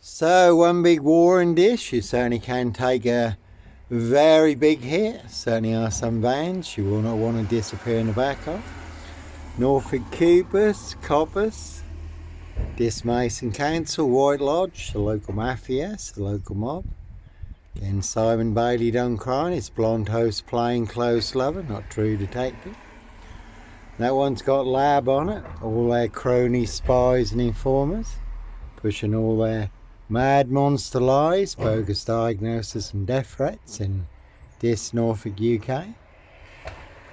So one big warring dish, you certainly can take a very big hit. Certainly are some vans you will not want to disappear in the back of. Norfolk Coppers, Dis Mason Council, White Lodge, the local mafia, the local mob. Again, Simon Bailey done crime, it's blonde host playing close lover, not true detective. That one's got lab on it, all their cronies, spies and informers, pushing all their mad monster lies, bogus diagnoses and death threats in this Norfolk, UK.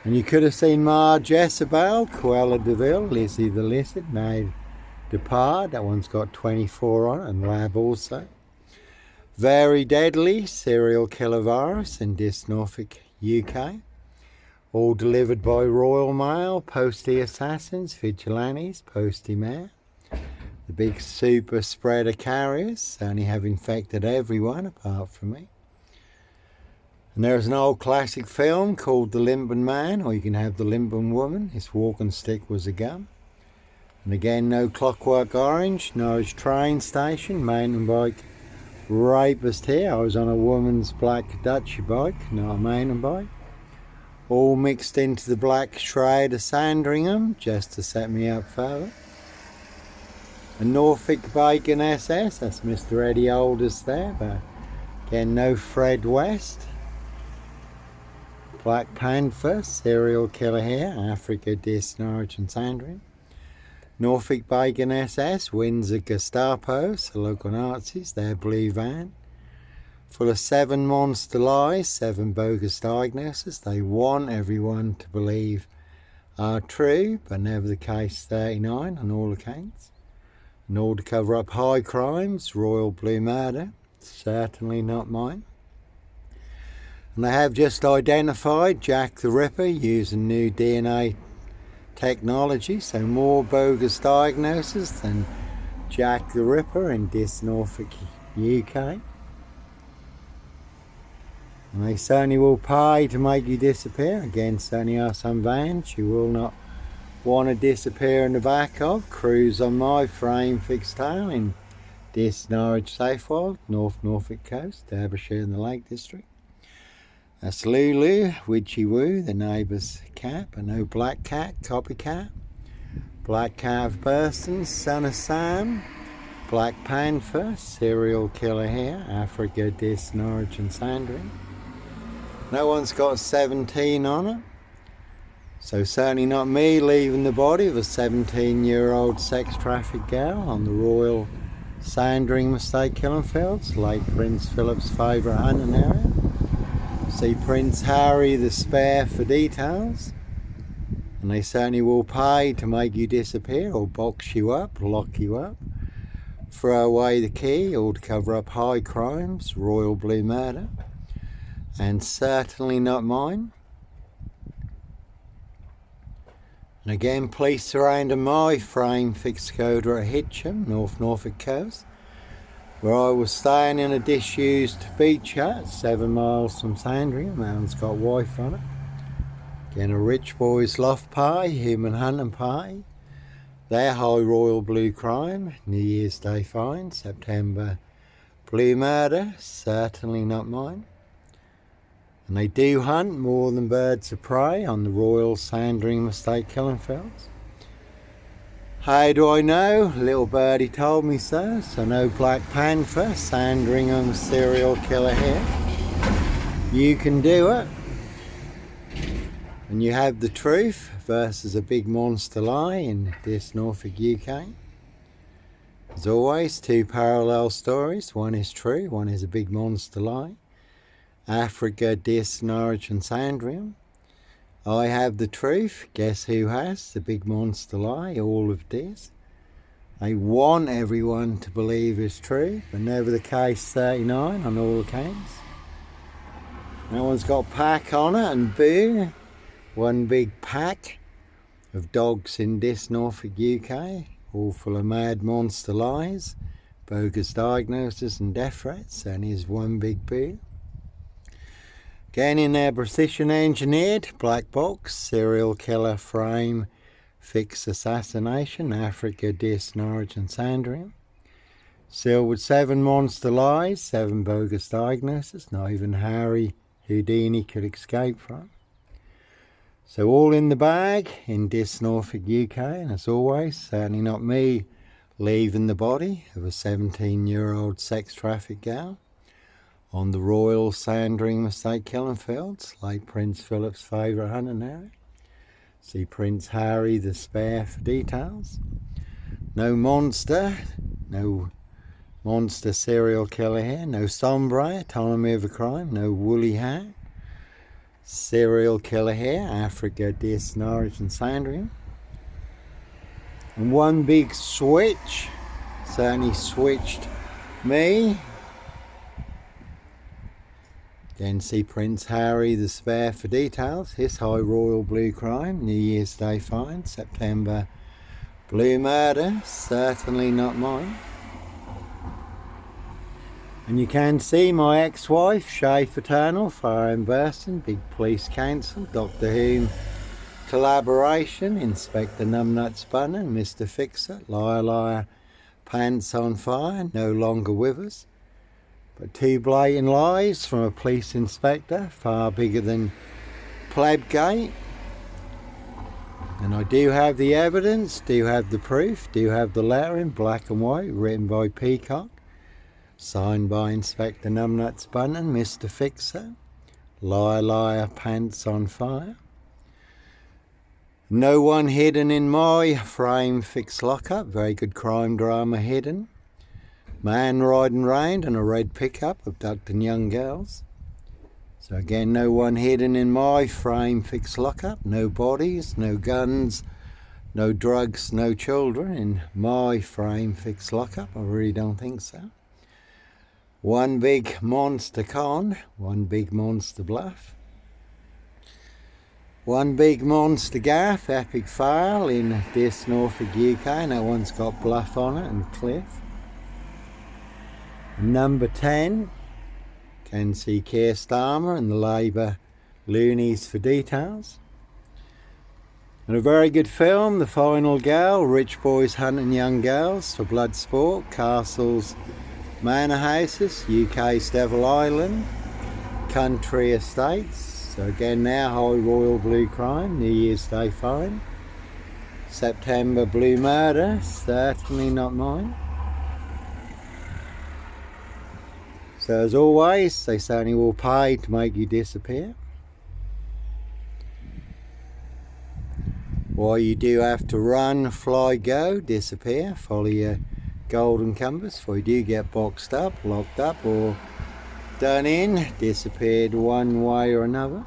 And you could have seen Marge Jezebel, Cruella de Vil, Lizzie the Lizard, Maid Depard, that one's got 24 on it, and lab also. Very deadly serial killer virus in this Norfolk, UK. All delivered by Royal Mail, postie assassins, vigilantes, postie mayor. The big super spreader carriers certainly have infected everyone apart from me. And there's an old classic film called The Limping Man, or you can have The Limping Woman. His walking stick was a gun. And again, no Clockwork Orange, Norwich train station, mountain bike rapist here. I was on a woman's black Dutchy bike, not a mountain bike. All mixed into the black shroud of Sandringham, just to set me up further. A Norfolk Bacon SS, that's Mr. Eddie Alders there, but again, no Fred West. Black Panther, serial killer here, Africa, Dis, Norwich and Sandringham. Norfolk Bacon SS, Windsor Gestapos, the local Nazis, their blue van. Full of 7 monster lies, 7 bogus diagnoses. They want everyone to believe are true, but never the case 39 on all accounts. In order to cover up high crimes, royal blue murder, certainly not mine. And they have just identified Jack the Ripper using new DNA technology, so more bogus diagnoses than Jack the Ripper in this Norfolk, UK. And they certainly will pay to make you disappear. Again, certainly are some vans you will not want to disappear in the back of. Cruise on my frame fixed tail in this Norwich Safewild, North Norfolk coast, Derbyshire and the Lake District. That's Lulu, Witchy Woo, the neighbour's cat, but no black cat, copycat. Black cat of Burston, son of Sam. Black Panther, serial killer here, Africa, Dis, Norwich and Sandringham. No one's got 17 on it. So certainly not me leaving the body of a 17-year-old sex trafficked girl on the Royal Sandringham Estate killing fields, late Prince Philip's favourite hunting area. See Prince Harry the Spare for details. And they certainly will pay to make you disappear or box you up, lock you up, throw away the key, or to cover up high crimes, royal blue murder. And certainly not mine. And again, police surrounded my frame fixed coder at Hitcham, North Norfolk coast, where I was staying in a disused beach hut 7 miles from Sandringham. That one's got wife on it. Again, a rich boy's loft pie, human hunting pie. Their high royal blue crime, New Year's Day fine, September blue murder, certainly not mine. And they do hunt more than birds of prey on the Royal Sandringham Estate killing fields. How do I know? Little birdie told me so. So no Black Panther, Sandringham serial killer here. You can do it. And you have the truth versus a big monster lie in this Norfolk, UK. As always, 2 parallel stories. One is true, one is a big monster lie. Africa, Dis, Norwich and Sandringham. I have the truth. Guess who has the big monster lie? All of this. They want everyone to believe is true, but never the case 39 on all accounts. No one's got pack on it and boo. One big pack of dogs in this Norfolk, UK, all full of mad monster lies, bogus diagnoses and death threats, and is one big boo. Again in their precision engineered black box, serial killer frame, fixed assassination, Africa, Dis, Norwich and Sandringham. Sealed with 7 monster lies, 7 bogus diagnoses, not even Harry Houdini could escape from. So all in the bag in this Norfolk, UK, and as always, certainly not me leaving the body of a 17-year-old sex trafficked gal on the Royal Sandringham Estate killing fields, late Prince Philip's favourite hunting area. See Prince Harry the Spare for details. No monster serial killer here, no sombre, autonomy of a crime, no woolly hat serial killer here, Africa, this, Norwich and Sandringham. And one big switch, certainly switched me. Again, see Prince Harry the Spare for details. His high royal blue crime, New Year's Day find, September blue murder, certainly not mine. And you can see my ex-wife, Shay Fraternal, Fire and Bursting, Big Police Council, Doctor Who collaboration, Inspector Numbnuts Bunner, Mr. Fixer, Liar Liar, Pants on Fire, no longer with us. But 2 blatant lies from a police inspector, far bigger than Plebgate. And I do have the evidence, do have the proof, do have the letter in black and white, written by Peacock. Signed by Inspector Numbnuts Bunner, Mr. Fixer, Liar Liar, Pants on Fire. No one hidden in my frame fix lockup, very good crime drama hidden. Man riding round in a red pickup abducting young girls. So again, no one hidden in my frame fix lockup, no bodies, no guns, no drugs, no children in my frame fix lockup, I really don't think so. One big monster con, one big monster bluff. One big monster gaff, epic fail in this Norfolk, UK, and that one's got Bluff on it and Cliff. Number 10, can see Keir Starmer and the Labour loonies for details. And a very good film, The Final Girl, rich boys hunting young girls for blood sport, castles, manor houses, UK's Devil Island, country estates. So again now, high royal blue crime, New Year's Day find, September blue murder, certainly not mine. So as always, they certainly will pay to make you disappear. While you do have to run, fly, go, disappear, follow your golden compass before you do get boxed up, locked up or done in, disappeared one way or another.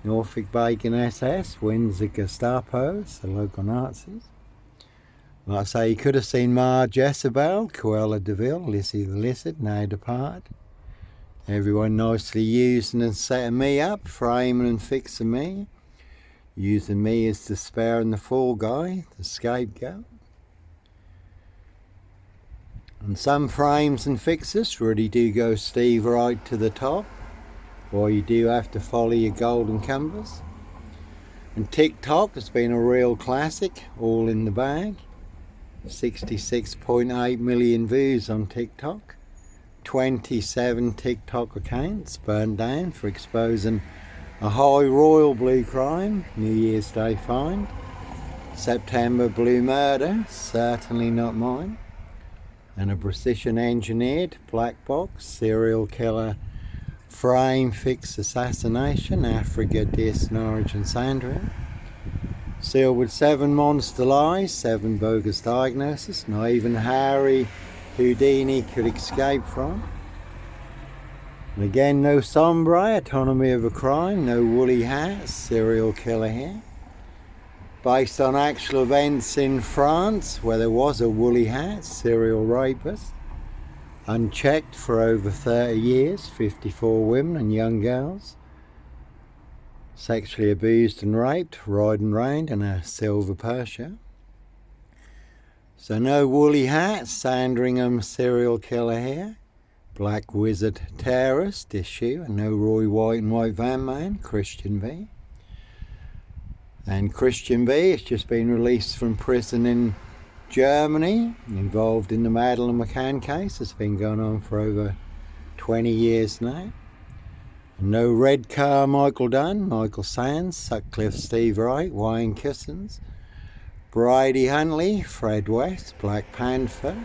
Norfolk Bacon SS, Windsor Gestapos, the local Nazis. Like I say, you could have seen Marge Jezebel, Cruella de Vil, Lissy the Lizard, now depart. Everyone nicely using and setting me up, framing and fixing me, using me as the spare and the fall guy, the scapegoat. And some frames and fixes really do go Steve right to the top, or you do have to follow your golden compass. And TikTok has been a real classic, all in the bag. 66.8 million views on TikTok. 27 TikTok accounts burned down for exposing a high royal blue crime, New Year's Day find. September blue murder, certainly not mine. And a precision engineered black box serial killer frame fix assassination, Africa, this, Norwich and Sandringham. Sealed with 7 monster lies, 7 bogus diagnoses, not even Harry Houdini could escape from. And again, no sombre, autonomy of a crime, no woolly hat, serial killer here. Based on actual events in France, where there was a woolly hat, serial rapist, unchecked for over 30 years, 54 women and young girls, sexually abused and raped, riding round in a silver Porsche. So no woolly hat, Sandringham serial killer here, Black Wizard terrorist issue, and no Roy White and White Van Man, Christian B. And Christian B has just been released from prison in Germany, involved in the Madeleine McCann case. It's been going on for over 20 years now. No Red Car, Michael Dunn, Michael Sands, Sutcliffe Steve Wright, Wayne Kissons, Brady Huntley, Fred West, Black Panther,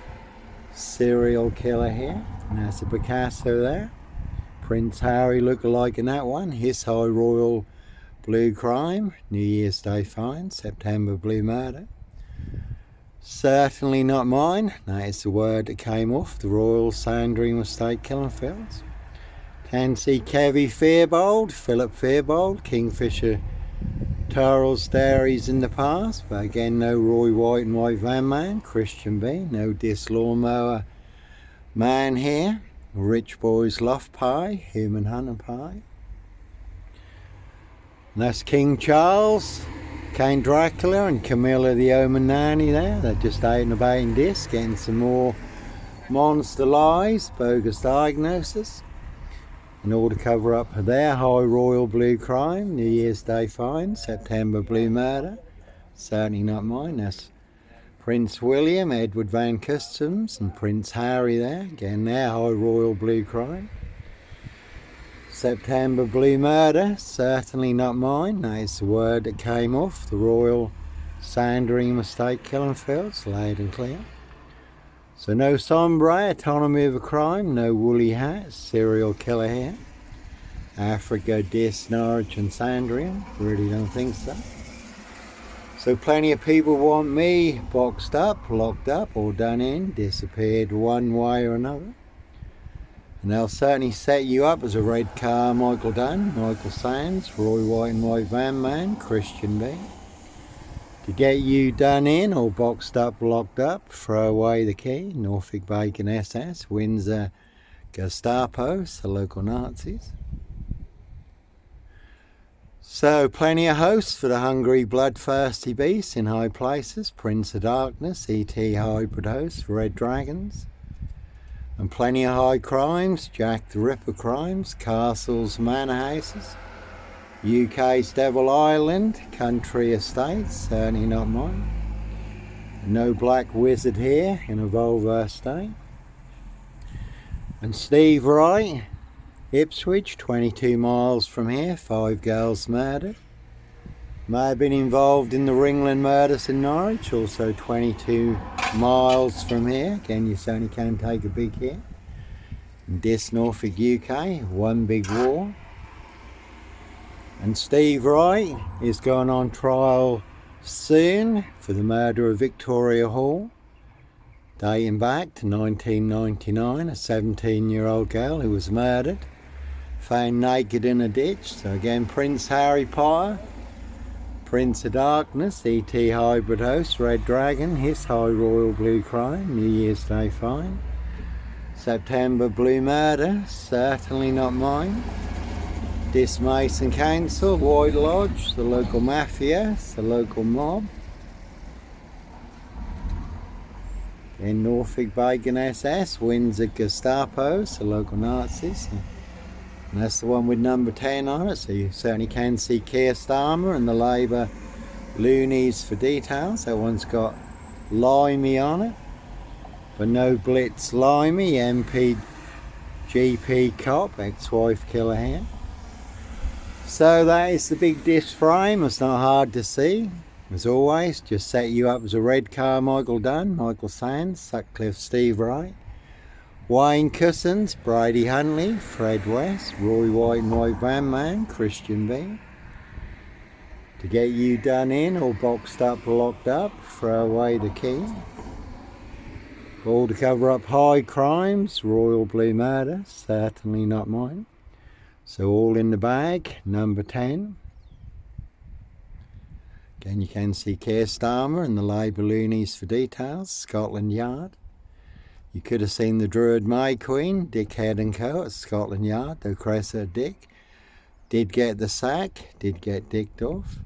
serial killer here, and that's a Picasso there. Prince Harry lookalike in that one, his High Royal Blue Crime, New Year's Day Find, September Blue Murder. Certainly not mine, that is the word that came off the Royal Sandringham Estate killing fields. Can see Kevy Fearbold, Philip Fearbold, Kingfisher Turrell's Dairies in the past, but again no Roy White and White Van Man, Christian B, no Dis Lawnmower Man here, Rich Boys Loft Pie, Human Hunter Pie. And that's King Charles, Count Dracula and Camilla the Omen Nanny there. They're just out and about in this, getting some more monster lies, bogus diagnoses. And all to cover up their High Royal Blue Crime, New Year's Day Find, September Blue Murder. Certainly not mine. That's Prince William, Edward Van Customs and Prince Harry there. Again, their High Royal Blue Crime. September Blue Murder, certainly not mine. That is the word that came off the Royal Sandringham Estate killing fields, loud and clear. So no sombre, autonomy of a crime, no woolly hat, serial killer here. Africa, Dis, Norwich and Sandringham, really don't think so. So plenty of people want me boxed up, locked up or done in, disappeared one way or another. And they'll certainly set you up as a Red Car, Michael Dunn, Michael Sands, Roy White and White Van Man, Christian B. To get you done in or boxed up, locked up, throw away the key, Norfolk Bacon SS, Windsor Gestapos, the local Nazis. So plenty of hosts for the hungry, bloodthirsty beasts in high places, Prince of Darkness, E.T. Hybrid Host, Red Dragons. And plenty of high crimes, Jack the Ripper crimes, castles, manor houses. UK's Devil Island, country estates, certainly not mine. No Black Wizard here in A Volvo Estate. And Steve Wright, Ipswich, 22 miles from here, 5 girls murdered. May have been involved in the Ringland murders in Norwich, also 22 miles from here. Again, you certainly can take a big hit. In Dis, Norfolk, UK, one big war. And Steve Wright is going on trial soon for the murder of Victoria Hall, dating back to 1999, a 17-year-old girl who was murdered, found naked in a ditch. So again, Prince Harry Potter, Prince of Darkness, E.T. Hybrid Host, Red Dragon, his High Royal Blue Crime, New Year's Day Find, September Blue Murder, certainly not mine. Dis Mason Council, White Lodge, the local mafia, the local mob. In Norfolk Bacon SS, Windsor Gestapos, the local Nazis. And that's the one with number 10 on it, so you certainly can see Keir Starmer and the Labour loonies for details. That one's got Limey on it, but no Blitz Limey, MP GP cop, ex-wife killer here. So that is the big disc frame. It's not hard to see. As always, just set you up as a Red Car, Michael Dunn, Michael Sands, Sutcliffe Steve Wright, Wayne Cussons, Brady Huntley, Fred West, Roy White and White Van Man, Christian B. To get you done in or boxed up, locked up, throw away the key. All to cover up high crimes, Royal Blue Murder, certainly not mine. So all in the bag, number 10. Again, you can see Keir Starmer and the Labour loonies for details, Scotland Yard. You could have seen the Druid May Queen, Dick Head and Co. at Scotland Yard, though Cressida Dick did get the sack, did get dicked off.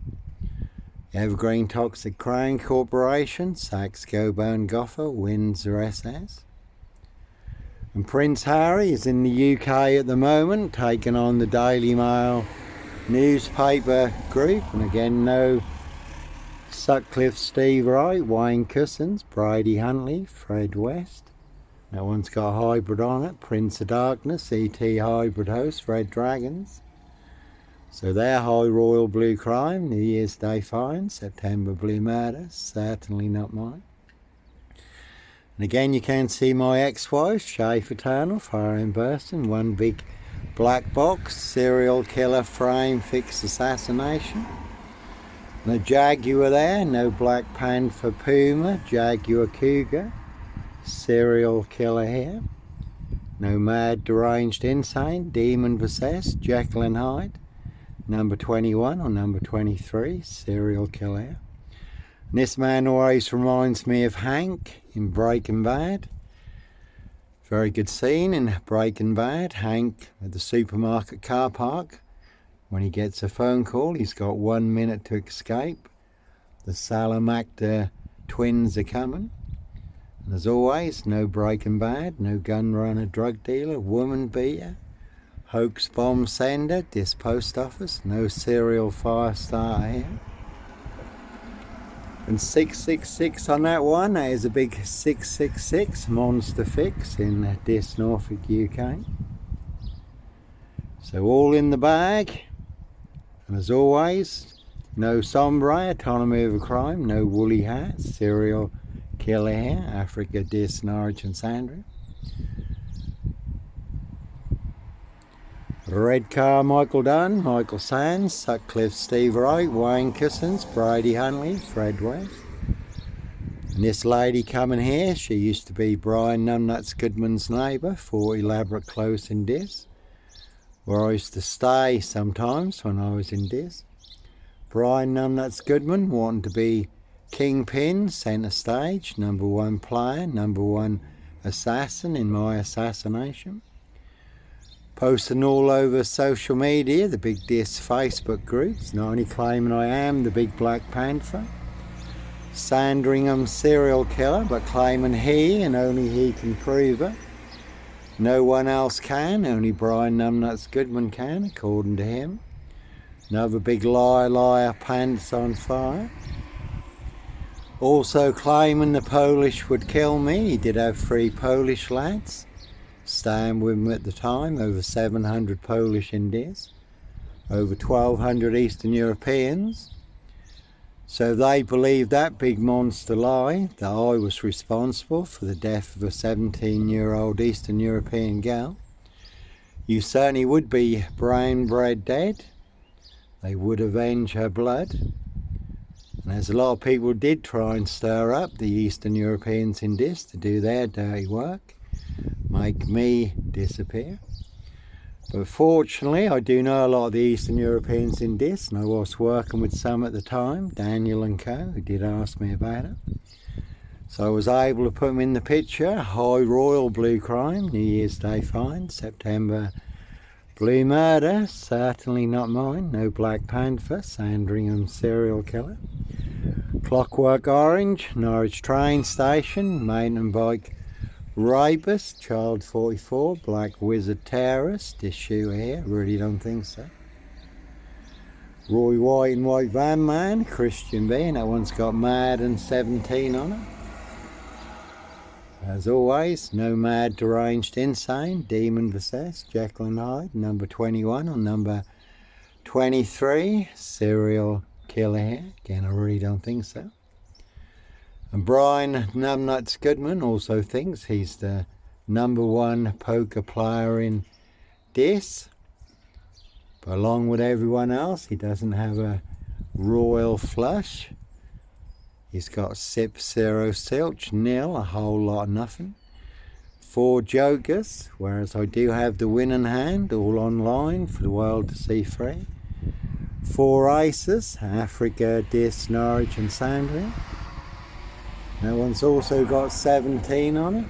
Evergreen Toxic Crown Corporation, Saks Coburn Gaffe, Windsor SS. And Prince Harry is in the UK at the moment, taking on the Daily Mail newspaper group. And again, no Sutcliffe, Steve Wright, Wayne Cousins, Brady Huntley, Fred West. That one's got a hybrid on it, Prince of Darkness, E.T. Hybrid Host, Red Dragons. So they're High Royal Blue Crime, New Year's Day Fine, September Blue Murder, certainly not mine. And again, you can see my ex-wife, Schaefer Eternal, Fire and Bursting, one big black box, serial killer frame fixed assassination. No Jaguar there, no Black Panther Puma, Jaguar Cougar, serial killer here. No Mad Deranged Insane, Demon Possessed, Jekyll and Hyde, number 21 or number 23, serial killer here. And this man always reminds me of Hank in Breaking Bad. Very good scene in Breaking Bad. Hank at the supermarket car park. When he gets a phone call, he's got 1 minute to escape. The Salamanca twins are coming. And as always, no Breaking Bad, no gun runner, drug dealer, woman beater, hoax bomb sender, this post office, no serial fire starter here. And 666 on that one, that is a big 666 monster fix in this Norfolk, UK. So all in the bag. And as always, no sombre, autonomy of a crime, no woolly hat, serial killer here, Africa, Dis, Norwich and Sandringham. Red car, Michael Dunn, Michael Sands, Sutcliffe, Steve Wright, Wayne Cousins, Brady Huntley, Fred West. And this lady coming here, she used to be Brian Numbnuts Goodman's neighbour, 4 Elaborate Close in Dis, where I used to stay sometimes when I was in Dis. Brian Numbnuts Goodman wanting to be kingpin, centre stage, number 1 player, number 1 assassin in my assassination. Posting all over social media, the big Dis Facebook groups, not only claiming I am the big Black Panther, Sandringham serial killer, but claiming he and only he can prove it. No one else can, only Brian Numbnuts Goodman can, according to him. Another big liar, pants on fire. Also claiming the Polish would kill me. He did have 3 Polish lads staying with him at the time, over 700 Polish in Dis, over 1,200 Eastern Europeans. So they believed that big monster lie, that I was responsible for the death of a 17-year-old Eastern European girl. You certainly would be brain bred dead. They would avenge her blood. And as a lot of people did try and stir up the Eastern Europeans in Dis to do their dirty work, make me disappear. But fortunately, I do know a lot of the Eastern Europeans in Dis, and I was working with some at the time, Daniel and co, who did ask me about it. So I was able to put them in the picture. High Royal Blue Crime, New Year's Day Fine, September Blue Murder, certainly not mine, no Black Panther, Sandringham serial killer. Clockwork Orange, Norwich train station, mountain bike rapist, child 44, Black Wizard terrorist, this shoe here, really don't think so. Roy White and White Van Man, Christian B, and that one's got Mad and 17 on it. As always, no Mad Deranged Insane, Demon Possessed, Jekyll and Hyde, number 21 or number 23, serial killer here, again I really don't think so. And Brian Numbnuts Goodman also thinks he's the number 1 poker player in Dis. But along with everyone else, he doesn't have a royal flush. He's got sip, 0, silch, nil, a whole lot of nothing. 4 jokers, whereas I do have the winning hand, all online for the world to see free. 4 aces, Africa, Dis, Norwich and Sandringham. That one's also got 17 on it.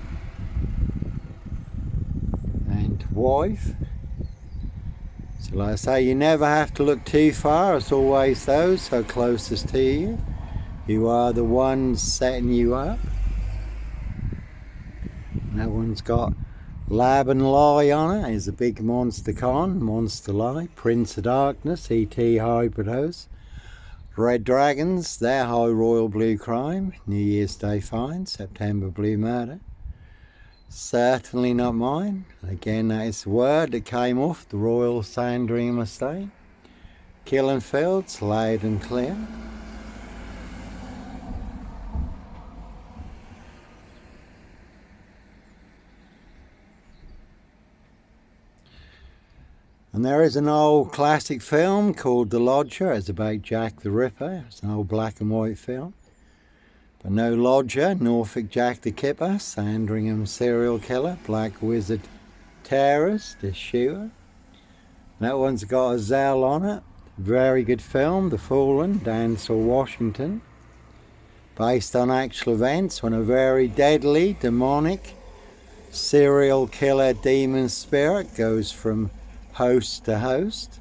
And wife. So like I say, you never have to look too far. It's always those so closest to you who are the ones setting you up. And that one's got Lab and Lie on it. It's a big monster con, monster lie. Prince of Darkness, E.T. Hybrid Host. Red Dragons, their High Royal Blue Crime, New Year's Day Find, September Blue Murder. Certainly not mine. Again, that is the word that came off the Royal Sandringham Estate. Killing fields, loud and clear. And there is an old classic film called The Lodger. It's about Jack the Ripper. It's an old black and white film. But no Lodger, Norfolk Jack the Kipper, Sandringham serial killer, black wizard terrorist, the shooter. That one's got a Zell on it. Very good film, The Fallen, Denzel Washington. Based on actual events when a very deadly, demonic serial killer demon spirit goes from host to host.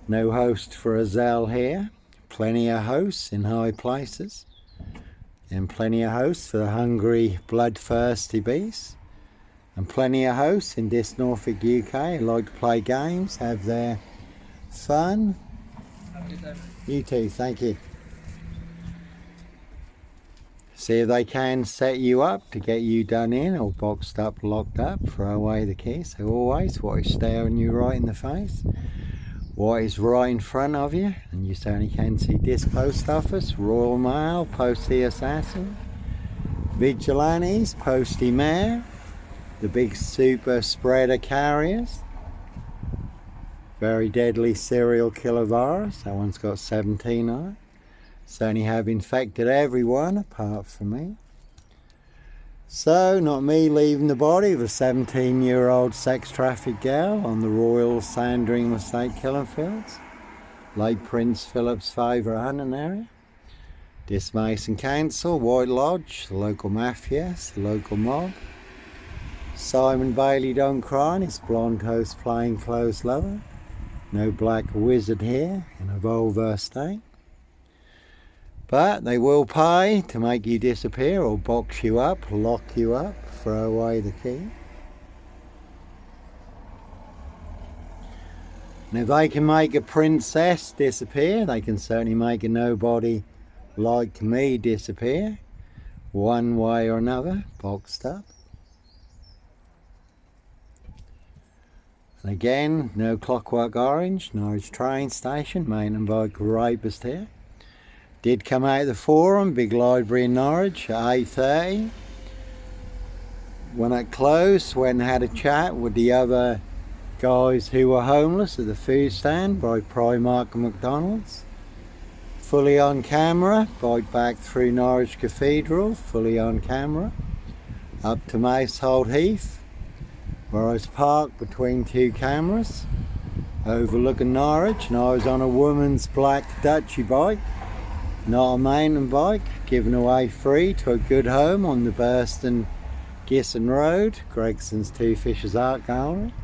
No host for a Zell here. Plenty of hosts in high places. And plenty of hosts for the hungry, bloodthirsty beasts. And plenty of hosts in this Norfolk, UK, who like to play games, have their fun. Have a good day, mate. You too, thank you. See if they can set you up to get you done in or boxed up, locked up, throw away the key. So always what is staring you right in the face, what is right in front of you, and you certainly can see this post office, Royal Mail, Postie Assassin, Vigilantes, Postie Mayor, the big super spreader carriers, very deadly serial killer virus, that one's got 17 on it. Certainly have infected everyone apart from me. So, not me leaving the body of a 17-year-old sex trafficked girl on the Royal Sandringham Estate killing fields, late Prince Philip's favourite hunting area. This Mason Council, White Lodge, the local mafia, the local mob. Simon Bailey don't cry, his blonde host plainclothes lover. No black wizard here in A Volvo Estate. But they will pay to make you disappear or box you up, lock you up, throw away the key. And if they can make a princess disappear, they can certainly make a nobody like me disappear, one way or another, boxed up. And again, no Clockwork Orange, Norwich train station, mountain bike rapist here. Did come out of the forum, big library in Norwich at 8:30. When it closed, went and had a chat with the other guys who were homeless at the food stand by Primark and McDonald's. Fully on camera, bike back through Norwich Cathedral, fully on camera. Up to Mousehold Heath, where I was parked between two cameras, overlooking Norwich, and I was on a woman's black Dutchy bike. Not a mountain bike, given away free to a good home on the Burston Gisson Road, Gregson's Two Fishers Art Gallery.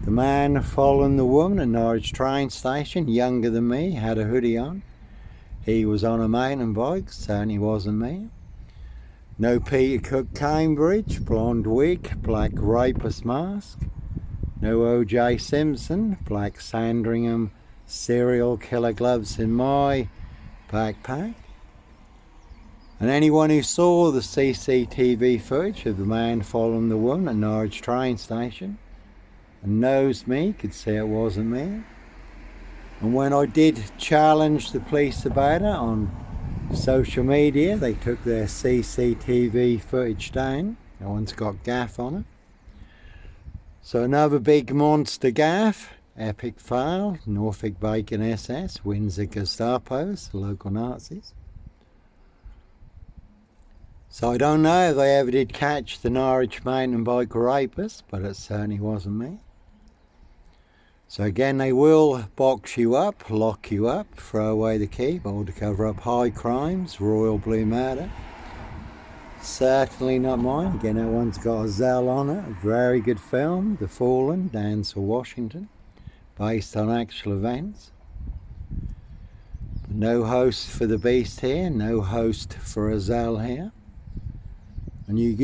The man following the woman at Norwich train station, younger than me, had a hoodie on. He was on a mountain bike, certainly wasn't me. No Peter Cook Cambridge, blonde wig, black rapist mask. No O.J. Simpson, black Sandringham serial killer gloves in my backpack. And anyone who saw the CCTV footage of the man following the woman at Norwich train station and knows me could see it wasn't me. And when I did challenge the police about it on social media, they took their CCTV footage down. That one's got Gaffe on it. So another big monster Gaffe. Epic fail, Norfolk Bacon SS, Windsor Gestapos, the local Nazis. So I don't know if they ever did catch the Norwich mountain bike rapist, but it certainly wasn't me. So again, they will box you up, lock you up, throw away the key, all to cover up high crimes, royal blue murder. Certainly not mine. Again, that one's got a Zell on it. A very good film, The Fallen, Denzel Washington. Based on actual events. No host for the beast here, no host for a Zell here. And you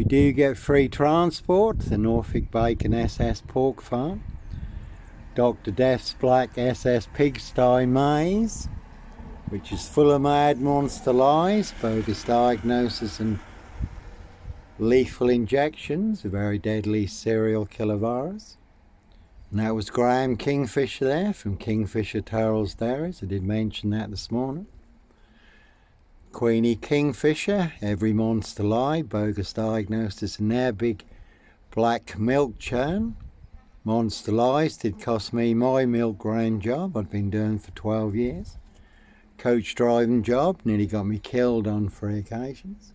do get free transport to the Norfolk Bacon SS Pork Farm. Dr. Death's Black SS Pigsty Maze, which is full of mad monster lies, bogus diagnoses and lethal injections, a very deadly serial killer virus. And that was Graham Kingfisher there from Kingfisher Tales Diaries. I did mention that this morning. Queenie Kingfisher, Every Monster Lie, bogus diagnosis in their big black milk churn. Monster lies did cost me my milk grain job I'd been doing for 12 years. Coach driving job, nearly got me killed on 3 occasions.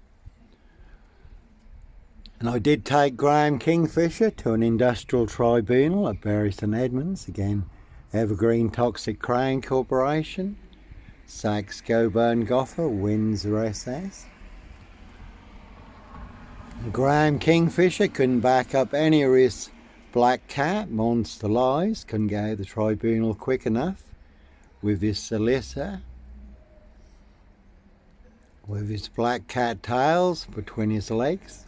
And I did take Graham Kingfisher to an industrial tribunal at Bury St Edmunds, again Evergreen Toxic Crane Corporation, Sachs Goburn Gaffe, Windsor SS. And Graham Kingfisher couldn't back up any of his black cat monster lies, couldn't get out of the tribunal quick enough with his solicitor, with his black cat tails between his legs.